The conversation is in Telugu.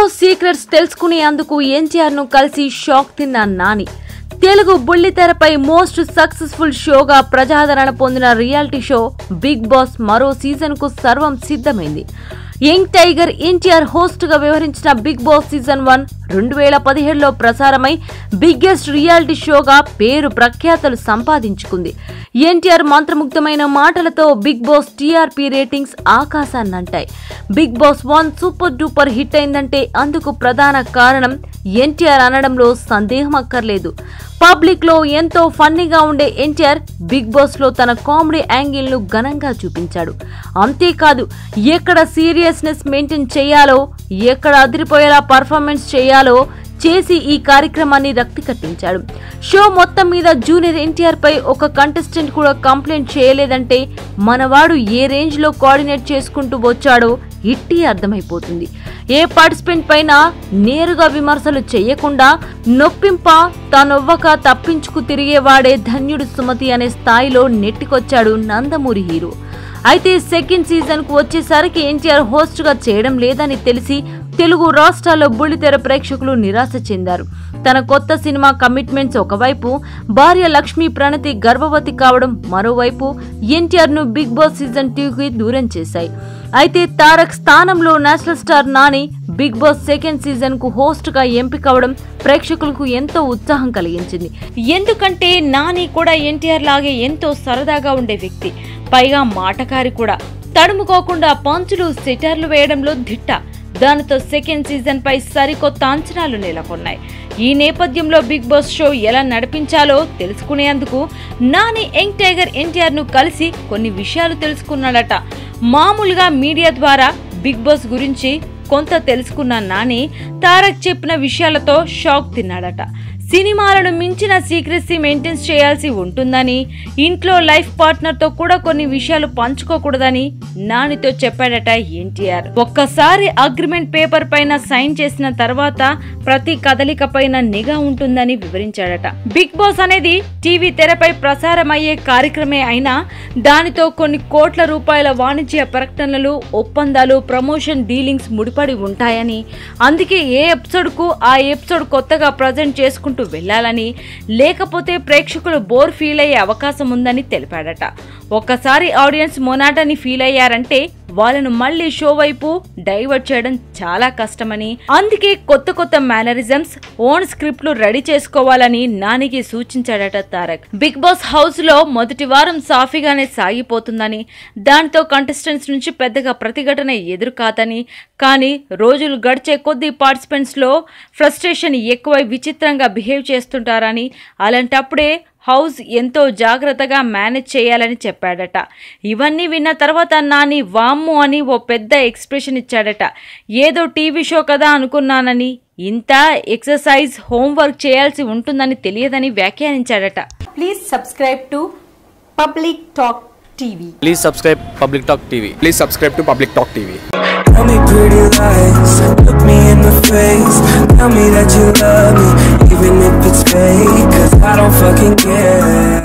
బాస్ సీక్రెట్స్ తెలుసుకునేందుకు ఎన్టీఆర్ ను కలిసి షాక్ తిన్న నాని. తెలుగు బుల్లితెరపై మోస్ట్ సక్సెస్ఫుల్ షోగా ప్రజాదరణ పొందిన రియాలిటీ షో బిగ్ బాస్ మరో సీజన్ కు సర్వం సిద్ధమైంది. యంగ్ టైగర్ ఎన్టీఆర్ హోస్ట్ గా వ్యవహరించిన బిగ్ బాస్ సీజన్ 1 2017లో ప్రసారమై బిగ్గెస్ట్ రియాలిటీ షోగా పేరు ప్రఖ్యాతలు సంపాదించుకుంది. ఎన్టీఆర్ మంత్రముగ్ధమైన మాటలతో బిగ్ బాస్ టీఆర్పీ రేటింగ్స్ ఆకాశాన్నంటాయి. Bigg Boss 1 super duper hit అయిందంటే అందుకు ప్రధాన కారణం ఎన్టీఆర్ అనడంలో సందేహం అక్కర్లేదు. పబ్లిక్ లో ఎంతో ఫన్నీగా ఉండే ఎన్టీఆర్ బిగ్ బాస్ లో తన కామెడీ యాంగిల్ ను ఘనంగా చూపించాడు. అంతేకాదు ఎక్కడ సీరియస్నెస్ మెయింటైన్ చేయాలో, ఎక్కడ అదిరిపోయేలా పర్ఫార్మెన్స్ చేయాలో చేసి ఈ కార్యక్రమాన్ని రక్తి కట్టించాడు. షో మొత్తం మీద జూనియర్ ఎన్టీఆర్ పై ఒక కంటెస్టెంట్ కూడా కంప్లైంట్ చేయలేదంటే మనవాడు ఏ రేంజ్ లో కోఆర్డినేట్ చేసుకుంటూ వచ్చాడో ఇట్టి అర్థమైపోతుంది. ఏ పార్టిసిపెంట్ పైన నేరుగా విమర్శలు చేయకుండా నొప్పింప తానొవ్వక తప్పించుకు తిరిగేవాడే ధన్యుడు సుమతి అనే స్థాయిలో నెట్టికొచ్చాడు నందమూరి హీరో. అయితే సెకండ్ సీజన్ కు వచ్చేసరికి ఎన్టీఆర్ హోస్ట్ గా చేయడం లేదని తెలిసి తెలుగు రాష్ట్రాల్లో బుల్లితెర ప్రేక్షకులు నిరాశ చెందారు. తన కొత్త సినిమా కమిట్మెంట్స్ ఒకవైపు, భార్య లక్ష్మీ ప్రణతి గర్భవతి కావడం మరోవైపు ఎన్టీఆర్ ను బిగ్ బాస్ సీజన్ 2కి దూరం చేశాయి. అయితే తారక్ స్థానంలో national star Nani Bigg Boss second season కు హోస్ట్ గా ఎంపికవడం ప్రేక్షకులకు ఎంతో ఉత్సాహం కలిగించింది. ఎందుకంటే నాని కూడా ఎన్టీఆర్ లాగే ఎంతో సరదాగా ఉండే వ్యక్తి, పైగా మాటకారి కూడా. తడుముకోకుండా పంచులు సెటర్లు వేయడంలో దిట్ట. దానితో సెకండ్ సీజన్ పై సరికొత్త అంచనాలు నెలకొన్నాయి. ఈ నేపథ్యంలో బిగ్ బాస్ షో ఎలా నడిపించాలో తెలుసుకునేందుకు నాని యంగ్ టైగర్ ఎన్టీఆర్ ను కలిసి కొన్ని విషయాలు తెలుసుకున్నాడట. మామూలుగా మీడియా ద్వారా బిగ్ బాస్ గురించి కొంత తెలుసుకున్న నాని తారక్ చెప్పిన విషయాలతో షాక్ తిన్నాడట. సినిమాలను మించిన సీక్రెసీ మెయింటైన్ చేయాల్సి ఉంటుందని, ఇంట్లో లైఫ్ పార్ట్నర్ తో కూడా కొన్ని విషయాలు పంచుకోకూడదని నానితో చెప్పాడట ఎన్టీఆర్. ఒక్కసారి అగ్రిమెంట్ పేపర్ పైన సైన్ చేసిన తర్వాత ప్రతి కదలిక పైన నిఘా ఉంటుందని వివరించాడట. బిగ్ బాస్ అనేది టీవీ తెరపై ప్రసారమయ్యే కార్యక్రమే అయినా దానితో కొన్ని కోట్ల రూపాయల వాణిజ్య ప్రకటనలు, ఒప్పందాలు, ప్రమోషన్ డీలింగ్స్ ముడిపడి ఉంటాయని, అందుకే ఏ ఎపిసోడ్ కు ఆ ఎపిసోడ్ కొత్తగా ప్రజెంట్ చేసుకుంటూ వెళ్లాలని, లేకపోతే ప్రేక్షకులు బోర్ ఫీల్ అయ్యే అవకాశం ఉందని తెలిపాడట. ఒక్కసారి ఆడియన్స్ మొనాటని ఫీల్ అయ్యారంటే వాళ్ళను మళ్లీ షో వైపు డైవర్ట్ చేయడం చాలా కష్టమని, అందుకే కొత్త కొత్త మేనరిజమ్స్, ఓన్ స్క్రిప్ట్లు రెడీ చేసుకోవాలని నానికి సూచించాడట తారక్. బిగ్ బాస్ హౌస్ లో మొదటి వారం సాఫీగానే సాగిపోతుందని, దానితో కంటెస్టెంట్స్ నుంచి పెద్దగా ప్రతిఘటన ఎదురు కాదని, కానీ రోజులు గడిచే కొద్దీ పార్టిసిపెంట్స్ లో ఫ్రస్ట్రేషన్ ఎక్కువై విచిత్రంగా బిహేవ్ చేస్తుంటారని, అలాంటప్పుడే హౌస్ ఎంతో జాగ్రత్తగా మేనేజ్ చేయాలని చెప్పాడట. ఇవన్నీ విన్న తర్వాత నాని వామ్ము అని ఓ పెద్ద ఎక్స్ప్రెషన్ ఇచ్చాడట. ఏదో టీవీ షో కదా అనుకున్నానని, ఇంత ఎక్సర్సైజ్, హోంవర్క్ చేయాల్సి ఉంటుందని తెలియదని వ్యాఖ్యానించాడట. Please subscribe to Public Talk TV. Please subscribe Public Talk TV. Please subscribe to Public Talk TV. Tell me pretty lies, look me in the face. Tell me that you love me, even if it's fake, 'cause I don't fucking care.